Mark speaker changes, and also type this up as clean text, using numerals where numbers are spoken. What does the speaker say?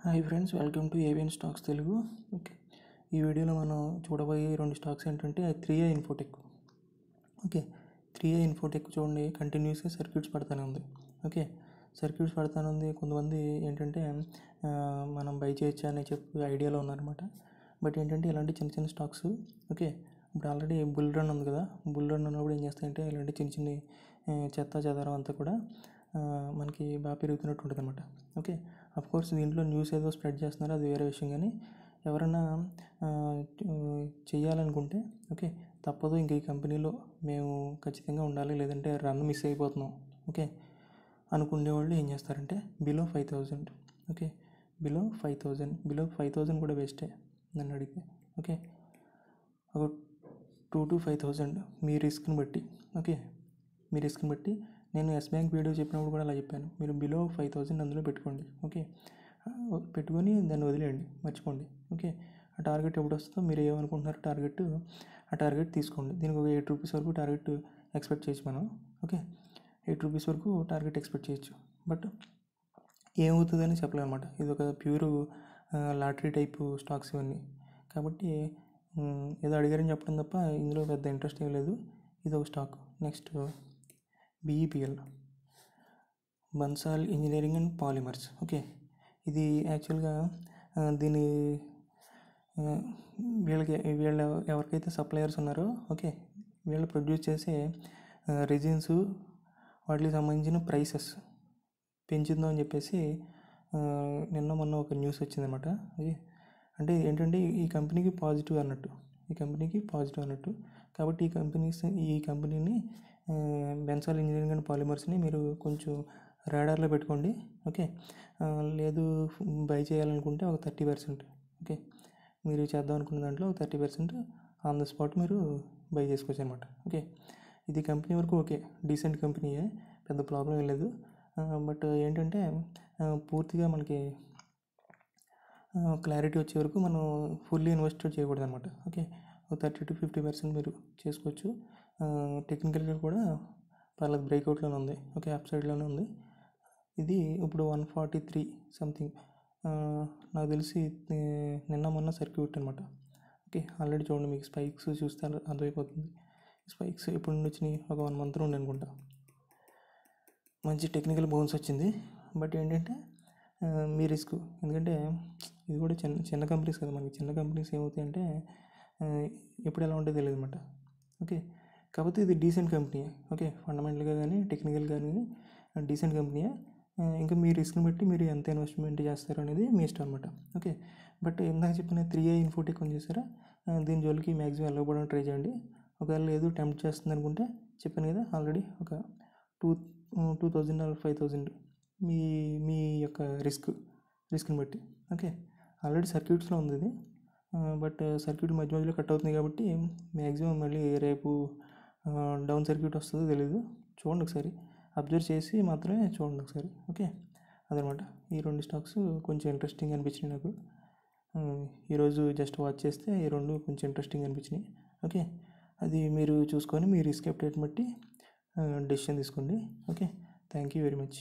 Speaker 1: Hi friends, welcome to AVN stocks Telugu. Okay, ఈ వీడియోలో మనం చూడబోయే రెండు స్టాక్స్ ఏంటంటే 3i Infotech. Okay, 3i Infotech చూడండి, కంటిన్యూస్గా సర్క్యూట్స్ పడతానే ఉంది. ఓకే, సర్క్యూట్స్ పడతానే ఉంది. కొంతమంది ఏంటంటే మనం బై చేయొచ్చా అని చెప్పి ఐడియాలో ఉన్నారన్నమాట. బట్ ఏంటంటే ఇలాంటి చిన్న చిన్న స్టాక్స్, ఓకే, ఇప్పుడు ఆల్రెడీ బుల్ రన్ ఉంది కదా, బుల్ రన్ ఉన్నప్పుడు ఏం చేస్తాయంటే ఇలాంటి చిన్న చిన్న చెత్త చెదారం అంతా కూడా మనకి బాగా పెరుగుతున్నట్టు ఉంటుంది అనమాట. ఓకే, అఫ్కోర్స్ దీంట్లో న్యూస్ ఏదో స్ప్రెడ్ చేస్తున్నారు, అది వేరే విషయం. కానీ ఎవరైనా చేయాలనుకుంటే ఓకే తప్పదు, ఇంక ఈ కంపెనీలో మేము ఖచ్చితంగా ఉండాలి, లేదంటే రన్ మిస్ అయిపోతున్నాం ఓకే అనుకునే వాళ్ళు ఏం చేస్తారంటే బిలో 5,000, ఓకే, బిలో 5,000 కూడా వేస్టే నన్ను అడిగితే. ఓకే, ఒక 2 to 5,000 మీ రిస్క్ని బట్టి, ఓకే, మీ రిస్క్ని బట్టి. నేను ఎస్ బ్యాంక్ వీడియో చెప్పినప్పుడు కూడా అలా చెప్పాను, మీరు బిలో 5,000 అందులో పెట్టుకోండి. ఓకే, పెట్టుకొని దాన్ని వదిలేయండి, మర్చిపోండి. ఓకే, ఆ టార్గెట్ ఎప్పుడు వస్తుందో మీరు ఏమనుకుంటున్నారో ఆ టార్గెట్ తీసుకోండి. దీనికి ఒక 8 రూపీస్ వరకు టార్గెట్ ఎక్స్పెక్ట్ చేయొచ్చు మనం. ఓకే, 8 రూపీస్ వరకు టార్గెట్ ఎక్స్పెక్ట్ చేయొచ్చు. బట్ ఏమవుతుందని చెప్పలేమన్నమాట. ఇది ఒక ప్యూర్ లాటరీ టైపు స్టాక్స్ ఇవన్నీ. కాబట్టి ఏదో అడిగారని చెప్పడం తప్ప ఇందులో పెద్ద ఇంట్రెస్ట్ ఏం లేదు. ఇది ఒక stock. Next BEPL, Bansal engineering and polymers. Okay, ఇది యాక్చువల్గా దీని వీళ్ళ ఎవరికైతే సప్లయర్స్ ఉన్నారో ఓకే వీళ్ళు ప్రొడ్యూస్ చేసే రెజిన్స్ వాటికి సంబంధించిన ప్రైసెస్ పెంచుందాం అని చెప్పేసి నిన్న మొన్న ఒక న్యూస్ వచ్చిందన్నమాట. అది అంటే ఏంటంటే ఈ కంపెనీకి పాజిటివ్ అన్నట్టు, కాబట్టి ఈ కంపెనీని బెన్సాల్ ఇంజనీరింగ్ అండ్ పాలిమర్స్ని మీరు కొంచెం రాడార్లో పెట్టుకోండి. ఓకే, లేదు బై చేయాలనుకుంటే ఒక 30%, ఓకే, మీరు చేద్దాం అనుకున్న దాంట్లో 30% ఆన్ ద స్పాట్ మీరు బై చేసుకోవచ్చు అనమాట. ఓకే, ఇది కంపెనీ వరకు ఓకే, డీసెంట్ కంపెనీయే, పెద్ద ప్రాబ్లం ఏం లేదు. బట్ ఏంటంటే పూర్తిగా మనకి క్లారిటీ వచ్చే వరకు మనం ఫుల్లీ ఇన్వెస్ట్ చేయకూడదు అనమాట. ఓకే, 30 to 50% మీరు చేసుకోవచ్చు. టెక్నికల్గా కూడా పర్లేదు, బ్రేక్అవుట్లోనే ఉంది. ఓకే, అప్ సైడ్లోనే ఉంది. ఇది ఇప్పుడు 143 సంథింగ్ నాకు తెలిసి నిన్న మొన్న సర్క్యూట్ అనమాట. ఓకే, ఆల్రెడీ చూడండి, మీకు స్పైక్స్ చూస్తే అర్థమైపోతుంది. స్పైక్స్ ఇప్పుడు నుండి వచ్చినాయి, ఒక 1 month నుండి అనుకుంటా. మంచి టెక్నికల్ బౌన్స్ వచ్చింది. బట్ ఏంటంటే మీ రిస్క్, ఎందుకంటే ఇది కూడా చిన్న కంపెనీస్ కదా, మనకి చిన్న కంపెనీస్ ఏమవుతాయంటే ఎప్పుడు ఎలా ఉంటుందో తెలియదు అనమాట. ఓకే, కాకపోతే ఇది డీసెంట్ కంపెనీ. ఓకే, ఫండమెంటల్గా కానీ టెక్నికల్గా కానీ డీసెంట్ కంపెనీయే. ఇంకా మీ రిస్క్ని బట్టి మీరు ఎంత ఇన్వెస్ట్మెంట్ చేస్తారు అనేది మీ ఇష్టం అనమాట. ఓకే, బట్ ఇందాక చెప్పిన 3i ఇన్ఫోటెక్ ఉంది చూసారా, దీని జోలికి మ్యాక్సిమం వెళ్ళకపోవడానికి ట్రై చేయండి. ఒకవేళ లేదు టెంప్ట్ చేస్తుంది అనుకుంటే చెప్పాను కదా ఆల్రెడీ, ఒక 2,000 or 5,000 మీ యొక్క రిస్క్ని బట్టి. ఓకే, ఆల్రెడీ సర్క్యూట్స్లో ఉంది ఇది, బట్ సర్క్యూట్ మధ్య మధ్యలో కట్ అవుతుంది కాబట్టి మ్యాక్సిమం మళ్ళీ రేపు డౌన్ సర్క్యూట్ వస్తుందో తెలీదు. చూడండి ఒకసారి, అబ్జర్వ్ చేసి మాత్రమే చూడండి ఒకసారి. ఓకే, అదనమాట. ఈ రెండు స్టాక్స్ కొంచెం ఇంట్రెస్టింగ్ అనిపించినాయి నాకు. ఈరోజు జస్ట్ వాచ్ చేస్తే ఈ రెండు కొంచెం ఇంట్రెస్టింగ్ అనిపించినాయి. ఓకే, అది మీరు చూసుకొని మీ రిస్క్ అప్డేట్ బట్టి డెసిషన్ తీసుకోండి. Okay, thank you very much.